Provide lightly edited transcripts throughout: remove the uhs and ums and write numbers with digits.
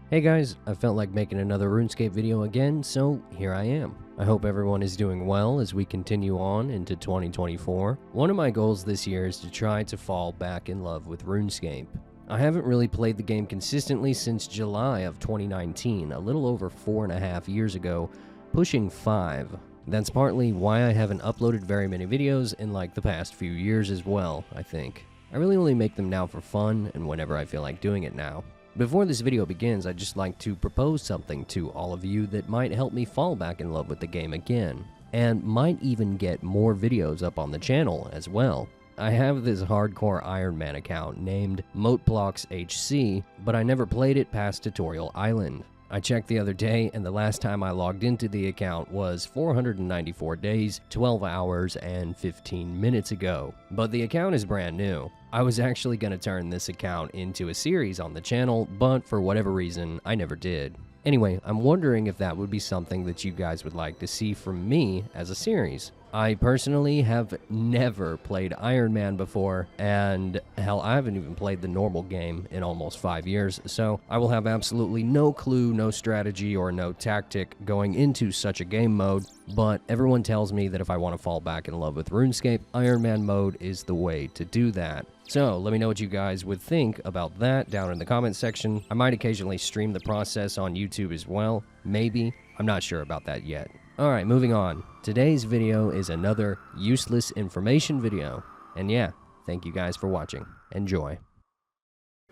Hey guys, I felt like making another RuneScape video again, so here I am. I hope everyone is doing well as we continue on into 2024. One of my goals this year is to try to fall back in love with RuneScape. I haven't really played the game consistently since July of 2019, a little over 4.5 years ago, pushing 5. That's partly why I haven't uploaded very many videos in like the past few years as well, I think. I really only make them now for fun and whenever I feel like doing it now. Before this video begins, I'd just like to propose something to all of you that might help me fall back in love with the game again, and might even get more videos up on the channel as well. I have this hardcore Iron Man account named Mote Plox HC, but I never played it past Tutorial Island. I checked the other day, and the last time I logged into the account was 494 days, 12 hours, and 15 minutes ago. But the account is brand new. I was actually going to turn this account into a series on the channel, but for whatever reason, I never did. Anyway, I'm wondering if that would be something that you guys would like to see from me as a series. I personally have never played Iron Man before, and hell, I haven't even played the normal game in almost 5 years, so I will have absolutely no clue, no strategy, or no tactic going into such a game mode, but everyone tells me that if I want to fall back in love with RuneScape, Iron Man mode is the way to do that. So, let me know what you guys would think about that down in the comments section. I might occasionally stream the process on YouTube as well. Maybe. I'm not sure about that yet. Alright, moving on. Today's video is another useless information video. And yeah, thank you guys for watching. Enjoy.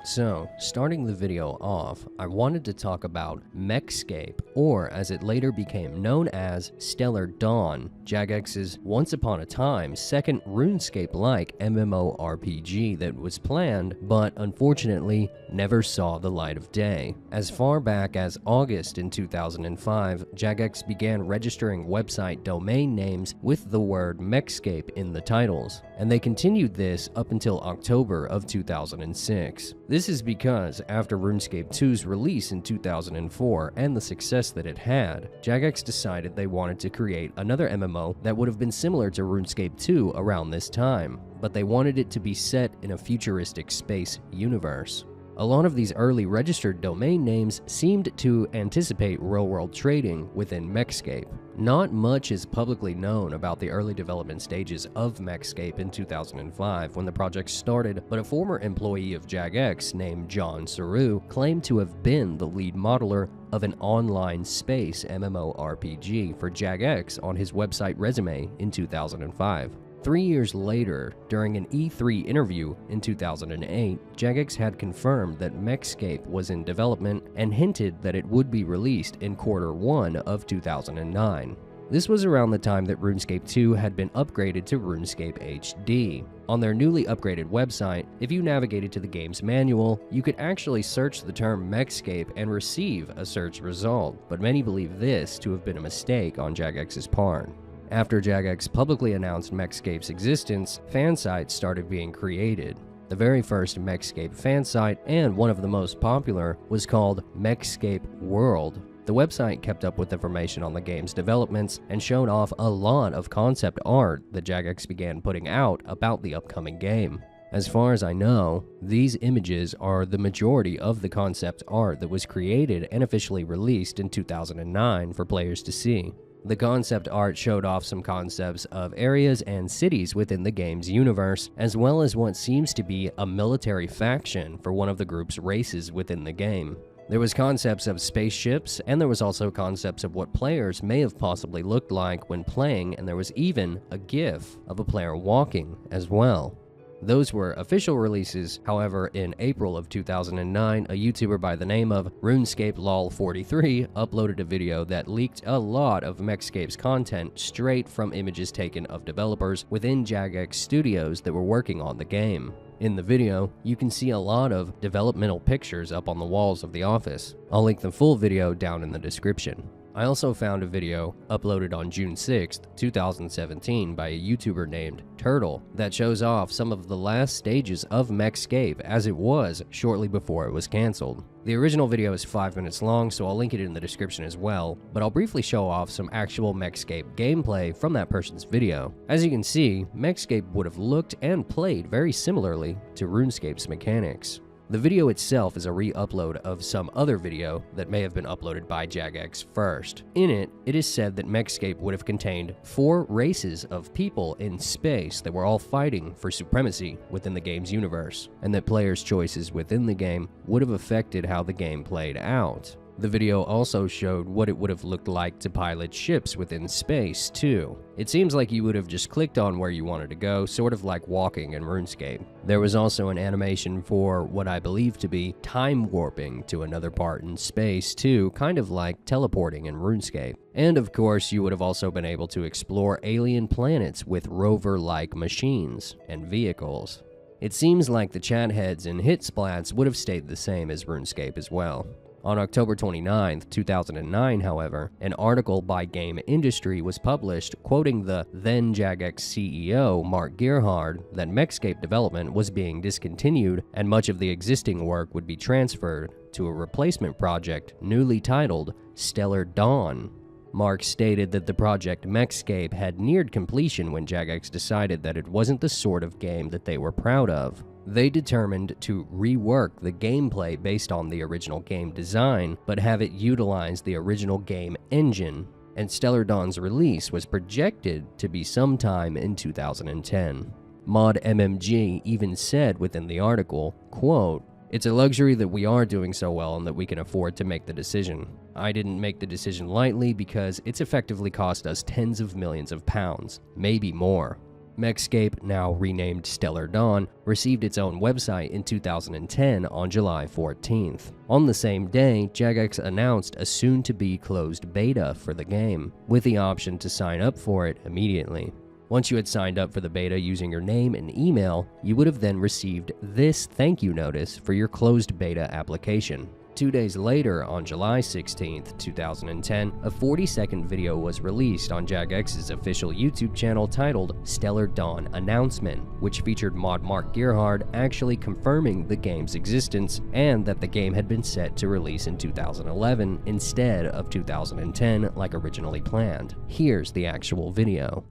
So, starting the video off, I wanted to talk about MechScape, or as it later became known as Stellar Dawn, Jagex's once upon a time second RuneScape-like MMORPG that was planned, but unfortunately never saw the light of day. As far back as August in 2005, Jagex began registering website domain names with the word MechScape in the titles, and they continued this up until October of 2006. This is because after RuneScape 2's release in 2004 and the success that it had, Jagex decided they wanted to create another MMO that would have been similar to RuneScape 2 around this time, but they wanted it to be set in a futuristic space universe. A lot of these early registered domain names seemed to anticipate real-world trading within MechScape. Not much is publicly known about the early development stages of MechScape in 2005 when the project started, but a former employee of Jagex named John Saru claimed to have been the lead modeler of an online space MMORPG for Jagex on his website resume in 2005. 3 years later, during an E3 interview in 2008, Jagex had confirmed that MechScape was in development and hinted that it would be released in Q1 of 2009. This was around the time that RuneScape 2 had been upgraded to RuneScape HD. On their newly upgraded website, if you navigated to the game's manual, you could actually search the term MechScape and receive a search result, but many believe this to have been a mistake on Jagex's part. After Jagex publicly announced MechScape's existence, fan sites started being created. The very first MechScape fan site, and one of the most popular, was called MechScape World. The website kept up with information on the game's developments and showed off a lot of concept art that Jagex began putting out about the upcoming game. As far as I know, these images are the majority of the concept art that was created and officially released in 2009 for players to see. The concept art showed off some concepts of areas and cities within the game's universe, as well as what seems to be a military faction for one of the group's races within the game. There was concepts of spaceships, and there was also concepts of what players may have possibly looked like when playing, and there was even a GIF of a player walking as well. Those were official releases. However, in April of 2009, a YouTuber by the name of RuneScape LOL43 uploaded a video that leaked a lot of MechScape's content straight from images taken of developers within Jagex Studios that were working on the game. In the video, you can see a lot of developmental pictures up on the walls of the office. I'll link the full video down in the description. I also found a video uploaded on June 6th, 2017 by a YouTuber named Turtle that shows off some of the last stages of MechScape as it was shortly before it was cancelled. The original video is 5 minutes long, so I'll link it in the description as well, but I'll briefly show off some actual MechScape gameplay from that person's video. As you can see, MechScape would have looked and played very similarly to RuneScape's mechanics. The video itself is a re-upload of some other video that may have been uploaded by Jagex first. In it, it is said that MechScape would have contained 4 races of people in space that were all fighting for supremacy within the game's universe, and that players' choices within the game would have affected how the game played out. The video also showed what it would have looked like to pilot ships within space, too. It seems like you would have just clicked on where you wanted to go, sort of like walking in RuneScape. There was also an animation for what I believe to be time warping to another part in space, too, kind of like teleporting in RuneScape. And of course, you would have also been able to explore alien planets with rover-like machines and vehicles. It seems like the chat heads and hit splats would have stayed the same as RuneScape as well. On October 29, 2009, however, an article by Game Industry was published quoting the then Jagex CEO, Mark Gerhard, that MechScape development was being discontinued and much of the existing work would be transferred to a replacement project newly titled Stellar Dawn. Mark stated that the project MechScape had neared completion when Jagex decided that it wasn't the sort of game that they were proud of. They determined to rework the gameplay based on the original game design, but have it utilize the original game engine, and Stellar Dawn's release was projected to be sometime in 2010. Mod MMG even said within the article, quote, "It's a luxury that we are doing so well and that we can afford to make the decision. I didn't make the decision lightly because it's effectively cost us tens of millions of pounds, maybe more." MechScape, now renamed Stellar Dawn, received its own website in 2010 on July 14th. On the same day, Jagex announced a soon-to-be closed beta for the game, with the option to sign up for it immediately. Once you had signed up for the beta using your name and email, you would have then received this thank you notice for your closed beta application. 2 days later, on July 16th, 2010, a 40-second video was released on Jagex's official YouTube channel titled Stellar Dawn Announcement, which featured mod Mark Gerhard actually confirming the game's existence and that the game had been set to release in 2011 instead of 2010 like originally planned. Here's the actual video.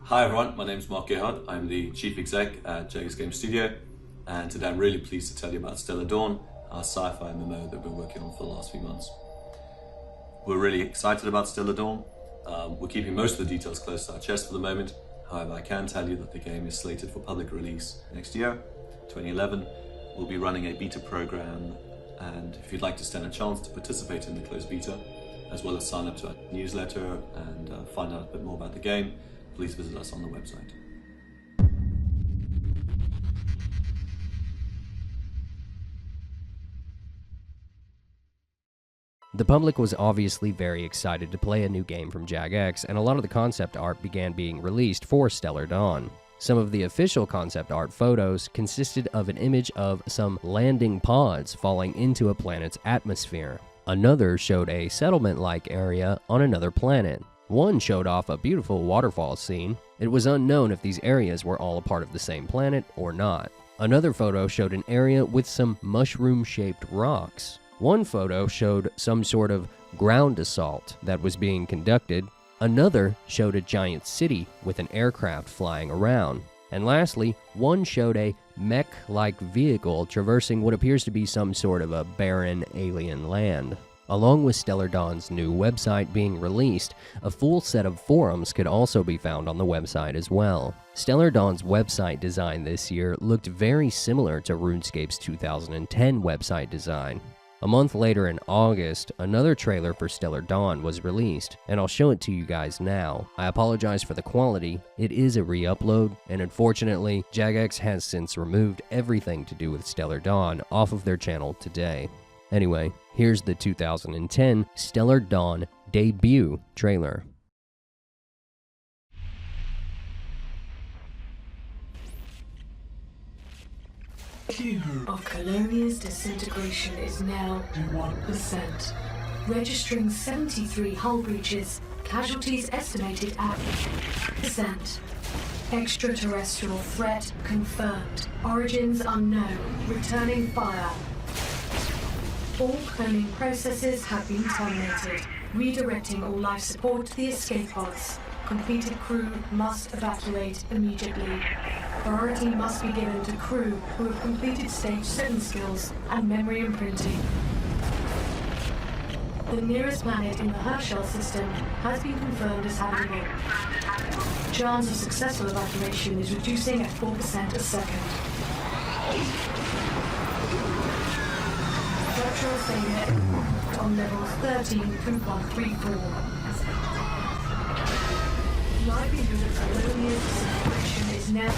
Hi everyone, my name is Mark Gerhard. I'm the Chief Exec at Jagex Game Studio, and today I'm really pleased to tell you about Stellar Dawn, our sci-fi MMO that we're working on for the last few months. We're really excited about Stellar Dawn. We're keeping most of the details close to our chest for the moment. However, I can tell you that the game is slated for public release next year, 2011. We'll be running a beta program, and if you'd like to stand a chance to participate in the closed beta, as well as sign up to our newsletter and find out a bit more about the game, please visit us on the website. The public was obviously very excited to play a new game from Jagex, and a lot of the concept art began being released for Stellar Dawn. Some of the official concept art photos consisted of an image of some landing pods falling into a planet's atmosphere. Another showed a settlement-like area on another planet. One showed off a beautiful waterfall scene. It was unknown if these areas were all a part of the same planet or not. Another photo showed an area with some mushroom-shaped rocks. One photo showed some sort of ground assault that was being conducted. Another showed a giant city with an aircraft flying around. And lastly, one showed a mech-like vehicle traversing what appears to be some sort of a barren alien land. Along with Stellar Dawn's new website being released, a full set of forums could also be found on the website as well. Stellar Dawn's website design this year looked very similar to RuneScape's 2010 website design. A month later in August, another trailer for Stellar Dawn was released, and I'll show it to you guys now. I apologize for the quality, it is a re-upload, and unfortunately, Jagex has since removed everything to do with Stellar Dawn off of their channel today. Anyway, here's the 2010 Stellar Dawn debut trailer. Of Colonia's disintegration is now 1%, registering 73 hull breaches, casualties estimated at %. Extraterrestrial threat confirmed, origins unknown, returning fire. All cloning processes have been terminated, redirecting all life support to the escape pods. Completed crew must evacuate immediately. Priority must be given to crew who have completed Stage 7 skills and memory imprinting. The nearest planet in the Herschel system has been confirmed as habitable. Chance of successful evacuation is reducing at 4% a second. Structural failure on levels 13 through 134. Likelihood of colonial disintegration is now...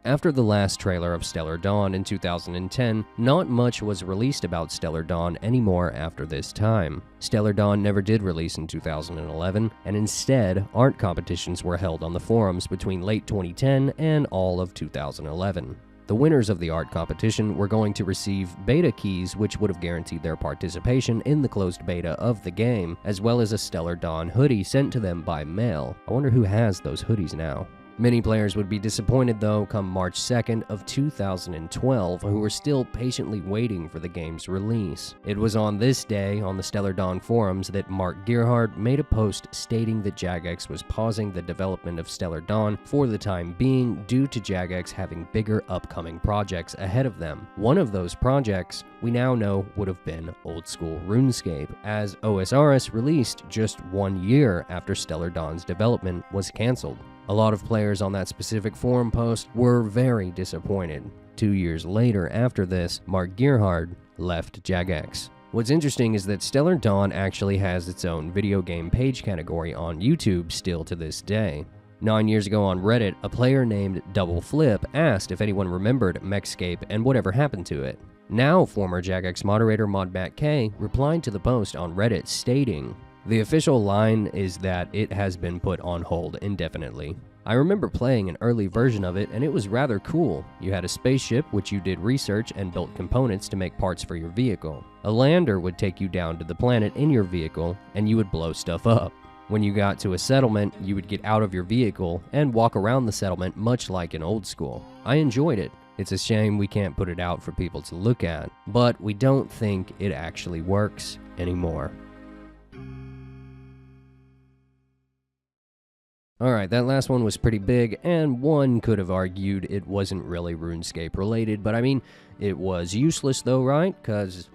After the last trailer of Stellar Dawn in 2010, not much was released about Stellar Dawn anymore after this time. Stellar Dawn never did release in 2011, and instead, art competitions were held on the forums between late 2010 and all of 2011. The winners of the art competition were going to receive beta keys, which would have guaranteed their participation in the closed beta of the game, as well as a Stellar Dawn hoodie sent to them by mail. I wonder who has those hoodies now. Many players would be disappointed though come March 2nd of 2012 who were still patiently waiting for the game's release. It was on this day on the Stellar Dawn forums that Mark Gerhardt made a post stating that Jagex was pausing the development of Stellar Dawn for the time being due to Jagex having bigger upcoming projects ahead of them. One of those projects we now know would have been old school RuneScape, as OSRS released just 1 year after Stellar Dawn's development was cancelled. A lot of players on that specific forum post were very disappointed. 2 years later after this, Mark Gerhardt left Jagex. What's interesting is that Stellar Dawn actually has its own video game page category on YouTube still to this day. 9 years ago on Reddit, a player named Double Flip asked if anyone remembered MechScape and whatever happened to it. Now, former Jagex moderator ModBatK replied to the post on Reddit stating, "The official line is that it has been put on hold indefinitely. I remember playing an early version of it and it was rather cool. You had a spaceship which you did research and built components to make parts for your vehicle. A lander would take you down to the planet in your vehicle and you would blow stuff up. When you got to a settlement, you would get out of your vehicle and walk around the settlement much like in old school. I enjoyed it. It's a shame we can't put it out for people to look at, but we don't think it actually works anymore." Alright, that last one was pretty big, and one could have argued it wasn't really RuneScape related, but I mean, it was useless though, right? Cause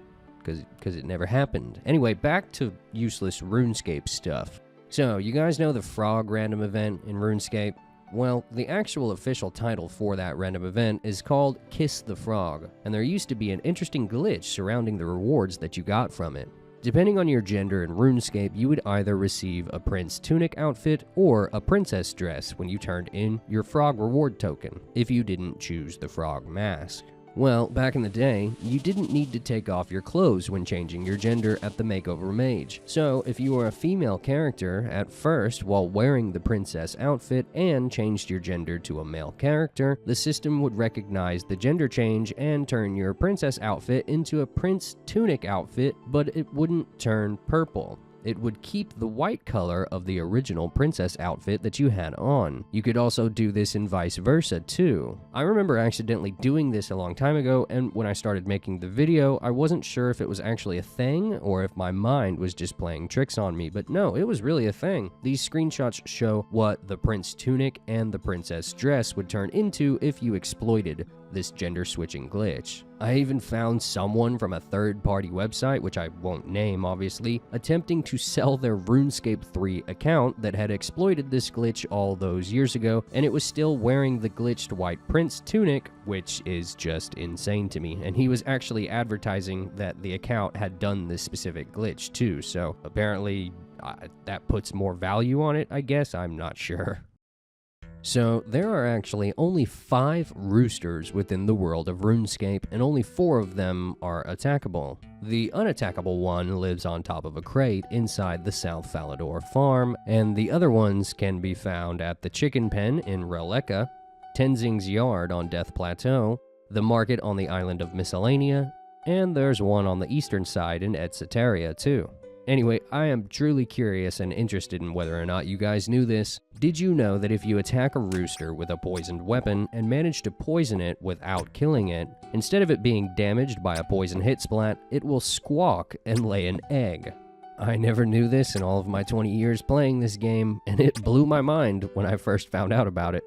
it never happened. Anyway, back to useless RuneScape stuff. So, you guys know the frog random event in RuneScape? Well, the actual official title for that random event is called Kiss the Frog, and there used to be an interesting glitch surrounding the rewards that you got from it. Depending on your gender in RuneScape, you would either receive a prince tunic outfit or a princess dress when you turned in your frog reward token, if you didn't choose the frog mask. Well, back in the day, you didn't need to take off your clothes when changing your gender at the Makeover Mage. So, if you were a female character at first while wearing the princess outfit and changed your gender to a male character, the system would recognize the gender change and turn your princess outfit into a prince tunic outfit, but it wouldn't turn purple. It would keep the white color of the original princess outfit that you had on. You could also do this in vice versa too. I remember accidentally doing this a long time ago, and when I started making the video, I wasn't sure if it was actually a thing or if my mind was just playing tricks on me, but no, it was really a thing. These screenshots show what the prince tunic and the princess dress would turn into if you exploited this gender switching glitch. I even found someone from a third-party website, which I won't name obviously, attempting to sell their RuneScape 3 account that had exploited this glitch all those years ago, and it was still wearing the glitched white prince tunic, which is just insane to me. And he was actually advertising that the account had done this specific glitch too, so apparently that puts more value on it, I guess. I'm not sure. So, there are actually only 5 roosters within the world of RuneScape, and only 4 of them are attackable. The unattackable one lives on top of a crate inside the South Fador farm, and the other ones can be found at the chicken pen in Releka, Tenzing's yard on Death Plateau, the market on the island of Miscellanea, and there's one on the eastern side in Edgeville too. Anyway, I am truly curious and interested in whether or not you guys knew this. Did you know that if you attack a rooster with a poisoned weapon and manage to poison it without killing it, instead of it being damaged by a poison hit splat, it will squawk and lay an egg? I never knew this in all of my 20 years playing this game, and it blew my mind when I first found out about it.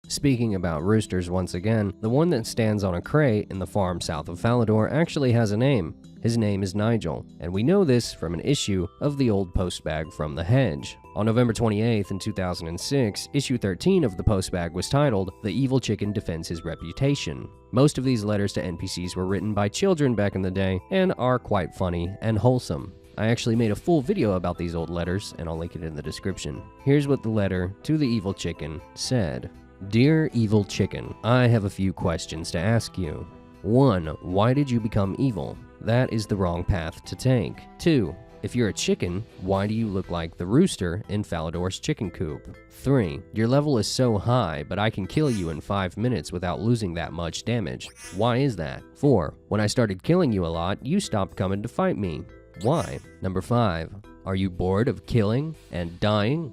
Speaking about roosters once again, the one that stands on a crate in the farm south of Fador actually has a name. His name is Nigel, and we know this from an issue of the old Postbag from the Hedge. On November 28th in 2006, issue 13 of the Postbag was titled, "The Evil Chicken Defends His Reputation." Most of these letters to NPCs were written by children back in the day, and are quite funny and wholesome. I actually made a full video about these old letters, and I'll link it in the description. Here's what the letter to the evil chicken said. Dear Evil Chicken, I have a few questions to ask you. 1. Why did you become evil? That is the wrong path to take. 2. If you're a chicken, why do you look like the rooster in Fador's chicken coop? 3. Your level is so high, but I can kill you in 5 minutes without losing that much damage. Why is that? 4. When I started killing you a lot, you stopped coming to fight me. Why? Number 5. Are you bored of killing and dying?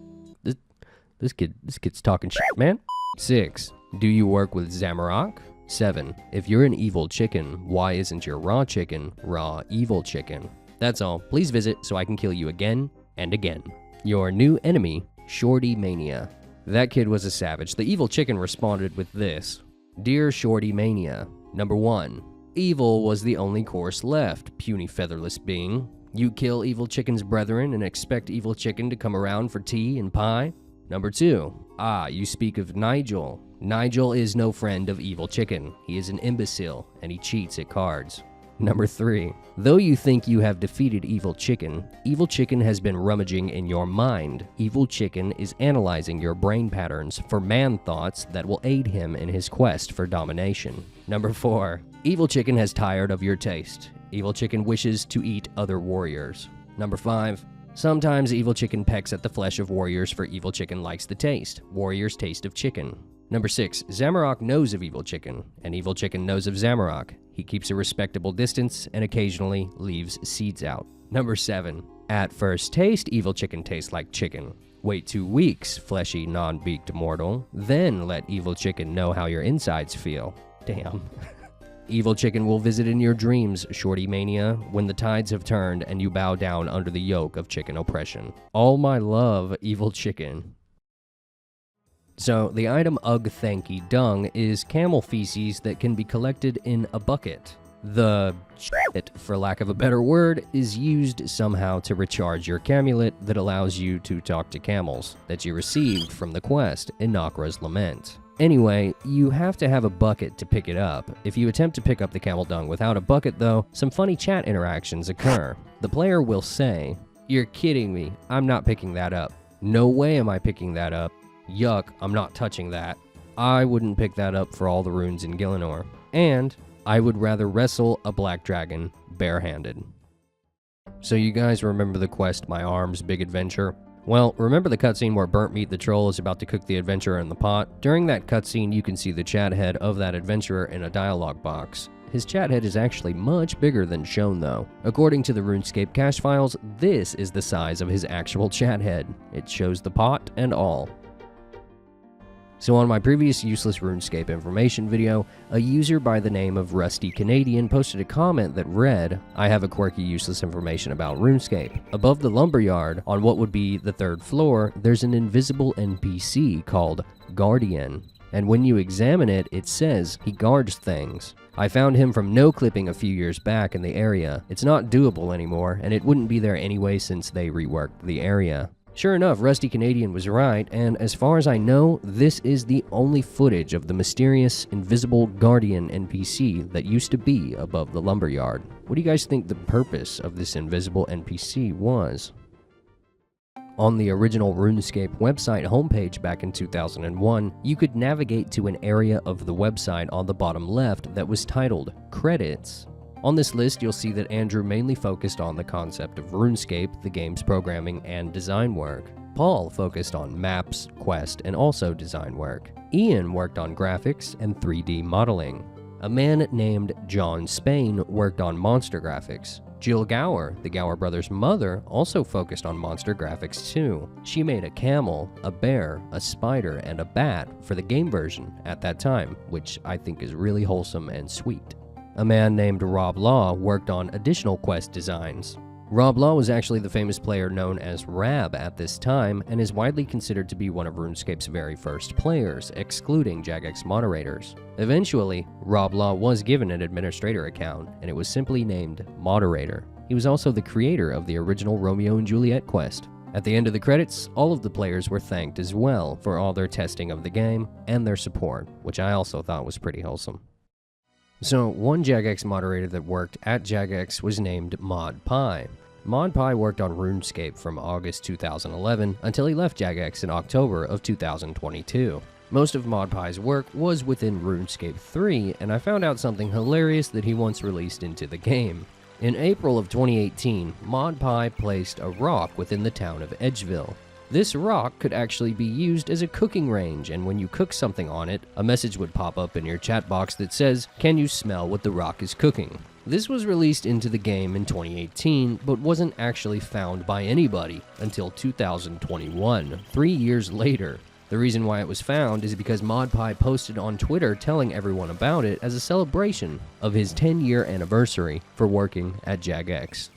This kid's talking shit, man. 6. Do you work with Zamorak? 7. If you're an evil chicken, why isn't your raw chicken raw evil chicken? That's all. Please visit so I can kill you again and again. Your new enemy, Shorty Mania. That kid was a savage. The evil chicken responded with this. Dear Shorty Mania, Number 1. Evil was the only course left, puny featherless being. You kill evil chicken's brethren and expect evil chicken to come around for tea and pie? Number 2. You speak of Nigel. Nigel is no friend of Evil Chicken. He is an imbecile, and he cheats at cards. Number 3. Though you think you have defeated Evil Chicken has been rummaging in your mind. Evil Chicken is analyzing your brain patterns for man thoughts that will aid him in his quest for domination. Number 4. Evil Chicken has tired of your taste. Evil Chicken wishes to eat other warriors. Number 5. Sometimes Evil Chicken pecks at the flesh of warriors, for Evil Chicken likes the taste. Warriors' taste of chicken. Number 6. Zamorak knows of Evil Chicken, and Evil Chicken knows of Zamorak. He keeps a respectable distance and occasionally leaves seeds out. Number 7. At first taste, Evil Chicken tastes like chicken. Wait 2 weeks, fleshy, non-beaked mortal. Then let Evil Chicken know how your insides feel. Damn. Evil Chicken will visit in your dreams, Shorty Mania, when the tides have turned and you bow down under the yoke of chicken oppression. All my love, Evil Chicken. So, the item Ugh Thanky Dung is camel feces that can be collected in a bucket. The shit, for lack of a better word, is used somehow to recharge your camulet that allows you to talk to camels, that you received from the quest in Nakra's Lament. Anyway, you have to have a bucket to pick it up. If you attempt to pick up the camel dung without a bucket though, some funny chat interactions occur. The player will say, "You're kidding me, I'm not picking that up. No way am I picking that up. Yuck, I'm not touching that. I wouldn't pick that up for all the runes in Gielinor. And I would rather wrestle a black dragon barehanded." So you guys remember the quest My Arms Big Adventure? Well, remember the cutscene where Burnt Meat the Troll is about to cook the adventurer in the pot? During that cutscene, you can see the chat head of that adventurer in a dialogue box. His chat head is actually much bigger than shown though. According to the RuneScape cache files, this is the size of his actual chat head. It shows the pot and all. So on my previous useless RuneScape information video, a user by the name of Rusty Canadian posted a comment that read, "I have a quirky useless information about RuneScape. Above the lumberyard, on what would be the 3rd floor, there's an invisible NPC called Guardian. And when you examine it, it says he guards things. I found him from no clipping a few years back in the area. It's not doable anymore, and it wouldn't be there anyway since they reworked the area." Sure enough, Rusty Canadian was right, and as far as I know, this is the only footage of the mysterious, invisible Guardian NPC that used to be above the lumberyard. What do you guys think the purpose of this invisible NPC was? On the original RuneScape website homepage back in 2001, you could navigate to an area of the website on the bottom left that was titled Credits. On this list, you'll see that Andrew mainly focused on the concept of RuneScape, the game's programming and design work. Paul focused on maps, quest, and also design work. Ian worked on graphics and 3D modeling. A man named John Spain worked on monster graphics. Jill Gower, the Gower brothers' mother, also focused on monster graphics too. She made a camel, a bear, a spider, and a bat for the game version at that time, which I think is really wholesome and sweet. A man named Rob Law worked on additional quest designs. Rob Law was actually the famous player known as Rab at this time, and is widely considered to be one of RuneScape's very first players, excluding Jagex moderators. Eventually, Rob Law was given an administrator account, and it was simply named Moderator. He was also the creator of the original Romeo and Juliet quest. At the end of the credits, all of the players were thanked as well for all their testing of the game and their support, which I also thought was pretty wholesome. So, one Jagex moderator that worked at Jagex was named Mod Pie. Mod Pie worked on RuneScape from August 2011 until he left Jagex in October of 2022. Most of Mod Pie's work was within RuneScape 3, and I found out something hilarious that he once released into the game. In April of 2018, Mod Pie placed a rock within the town of Edgeville. This rock could actually be used as a cooking range, and when you cook something on it, a message would pop up in your chat box that says, "Can you smell what the rock is cooking?" This was released into the game in 2018, but wasn't actually found by anybody until 2021, 3 years later. The reason why it was found is because Mod Pie posted on Twitter telling everyone about it as a celebration of his 10-year anniversary for working at Jagex.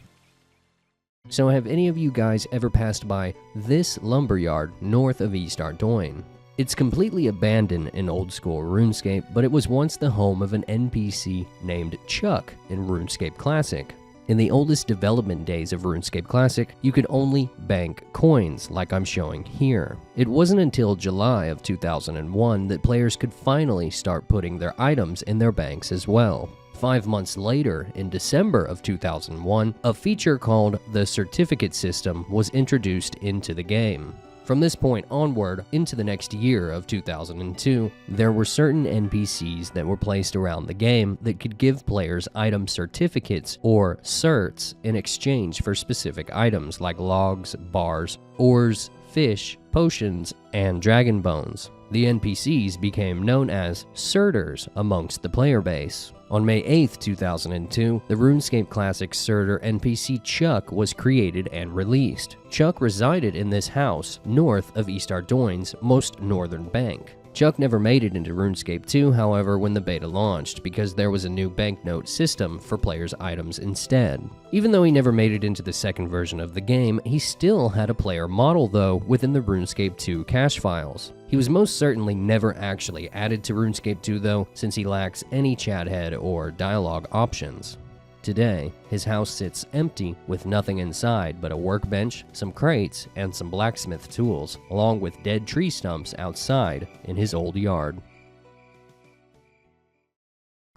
So have any of you guys ever passed by this lumberyard north of East Ardoyne? It's completely abandoned in old-school RuneScape, but it was once the home of an NPC named Chuck in RuneScape Classic. In the oldest development days of RuneScape Classic, you could only bank coins, like I'm showing here. It wasn't until July of 2001 that players could finally start putting their items in their banks as well. 5 months later, in December of 2001, a feature called the Certificate System was introduced into the game. From this point onward, into the next year of 2002, there were certain NPCs that were placed around the game that could give players item certificates, or certs, in exchange for specific items like logs, bars, ores, fish, potions, and dragon bones. The NPCs became known as serters amongst the player base. On May 8, 2002, the RuneScape Classic serter NPC Chuck was created and released. Chuck resided in this house north of East Ardoyne's most northern bank. Chuck never made it into RuneScape 2, however, when the beta launched, because there was a new banknote system for players' items instead. Even though he never made it into the second version of the game, he still had a player model though within the RuneScape 2 cache files. He was most certainly never actually added to RuneScape 2 though, since he lacks any chat head or dialogue options. Today, his house sits empty with nothing inside but a workbench, some crates, and some blacksmith tools, along with dead tree stumps outside in his old yard.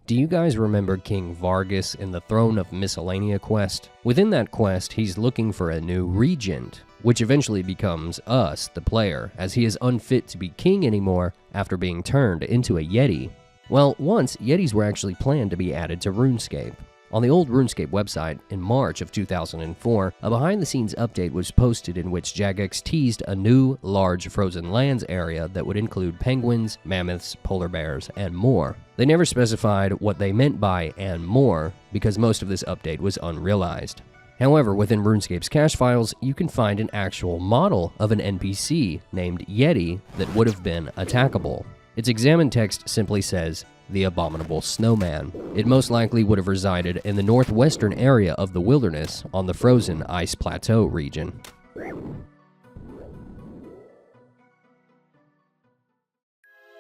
Do you guys remember King Vargas in the Throne of Miscellanea quest? Within that quest, he's looking for a new regent, which eventually becomes us, the player, as he is unfit to be king anymore after being turned into a Yeti. Well, once, Yetis were actually planned to be added to RuneScape. On the old RuneScape website, in March of 2004, a behind-the-scenes update was posted in which Jagex teased a new, large frozen lands area that would include penguins, mammoths, polar bears, and more. They never specified what they meant by "and more," because most of this update was unrealized. However, within RuneScape's cache files, you can find an actual model of an NPC named Yeti that would have been attackable. Its examine text simply says, "The Abominable Snowman." It most likely would have resided in the northwestern area of the wilderness on the frozen ice plateau region.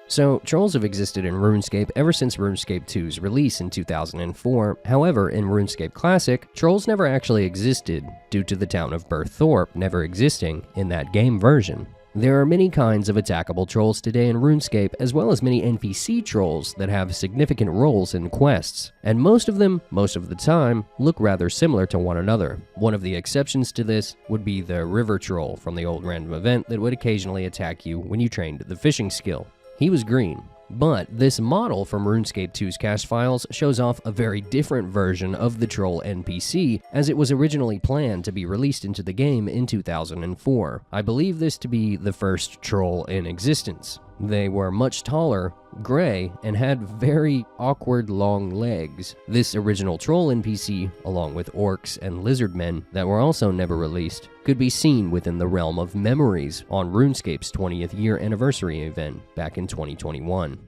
So, trolls have existed in RuneScape ever since RuneScape 2's release in 2004. However, in RuneScape Classic, trolls never actually existed due to the town of Burthorpe never existing in that game version. There are many kinds of attackable trolls today in RuneScape, as well as many NPC trolls that have significant roles in quests, and most of them, most of the time, look rather similar to one another. One of the exceptions to this would be the river troll from the old random event that would occasionally attack you when you trained the fishing skill. He was green. But this model from RuneScape 2's cache files shows off a very different version of the troll NPC, as it was originally planned to be released into the game in 2004. I believe this to be the first troll in existence. They were much taller, gray, and had very awkward long legs. This original troll NPC, along with orcs and lizardmen that were also never released, could be seen within the realm of memories on RuneScape's 20th year anniversary event back in 2021.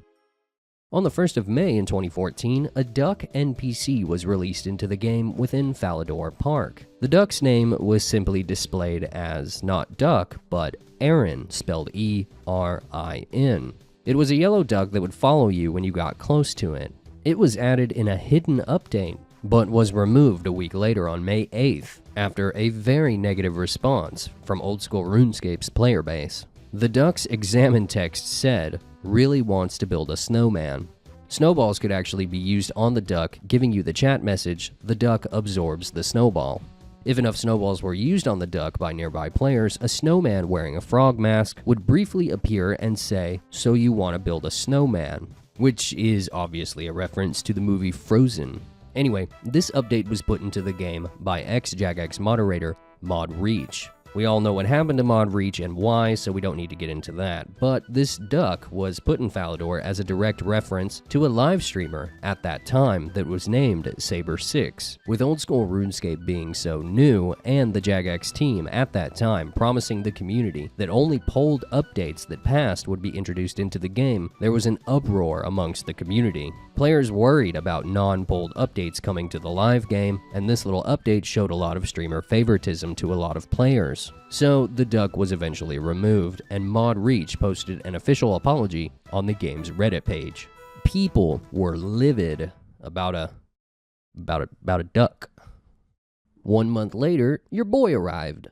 On the 1st of May in 2014, a duck NPC was released into the game within Fador Park. The duck's name was simply displayed as not duck, but Erin, spelled E-R-I-N. It was a yellow duck that would follow you when you got close to it. It was added in a hidden update, but was removed a week later on May 8th, after a very negative response from old school RuneScape's player base. The duck's examine text said, "Really wants to build a snowman." Snowballs could actually be used on the duck, giving you the chat message, "The duck absorbs the snowball." If enough snowballs were used on the duck by nearby players, a snowman wearing a frog mask would briefly appear and say, "So you want to build a snowman?" Which is obviously a reference to the movie Frozen. Anyway, this update was put into the game by ex-Jagex moderator Mod Reach. We all know what happened to Mod Reach and why, so we don't need to get into that. But this duck was put in Fador as a direct reference to a live streamer at that time that was named Saber6. With old school RuneScape being so new, and the Jagex team at that time promising the community that only polled updates that passed would be introduced into the game, there was an uproar amongst the community. Players worried about non-polled updates coming to the live game, and this little update showed a lot of streamer favoritism to a lot of players. So the duck was eventually removed, and Mod Reach posted an official apology on the game's Reddit page. People were livid about a duck. 1 month later, your boy arrived.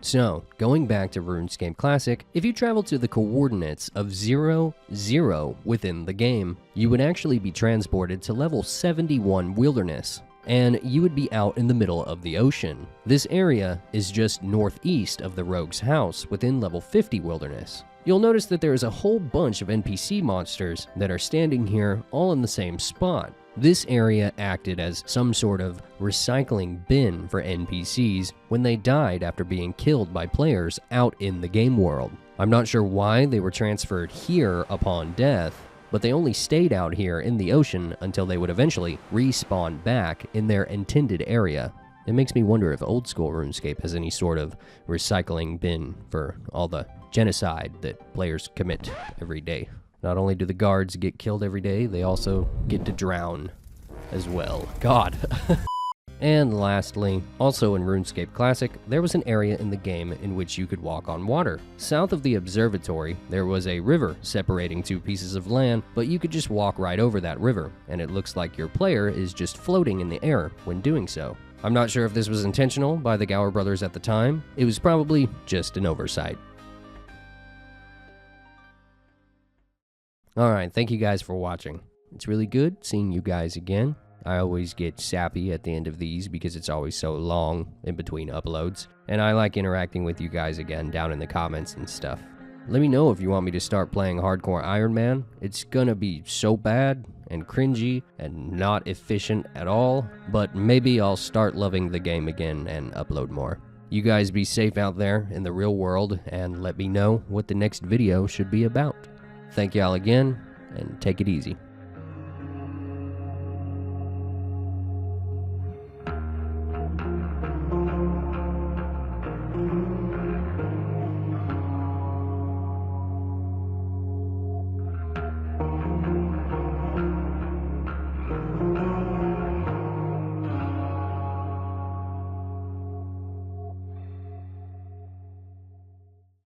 So, going back to RuneScape Classic, if you travel to the coordinates of 0, 0 within the game, you would actually be transported to level 71 Wilderness, and you would be out in the middle of the ocean. This area is just northeast of the Rogue's house within level 50 Wilderness. You'll notice that there is a whole bunch of NPC monsters that are standing here all in the same spot. This area acted as some sort of recycling bin for NPCs when they died after being killed by players out in the game world. I'm not sure why they were transferred here upon death, but they only stayed out here in the ocean until they would eventually respawn back in their intended area. It makes me wonder if old school RuneScape has any sort of recycling bin for all the genocide that players commit every day. Not only do the guards get killed every day, they also get to drown as well. God. And lastly, also in RuneScape Classic, there was an area in the game in which you could walk on water. South of the observatory, there was a river separating two pieces of land, but you could just walk right over that river, and it looks like your player is just floating in the air when doing so. I'm not sure if this was intentional by the Gower brothers at the time. It was probably just an oversight. Alright, thank you guys for watching. It's really good seeing you guys again. I always get sappy at the end of these because it's always so long in between uploads. And I like interacting with you guys again down in the comments and stuff. Let me know if you want me to start playing Hardcore Iron Man. It's gonna be so bad and cringy and not efficient at all, but maybe I'll start loving the game again and upload more. You guys be safe out there in the real world and let me know what the next video should be about. Thank y'all again, and take it easy.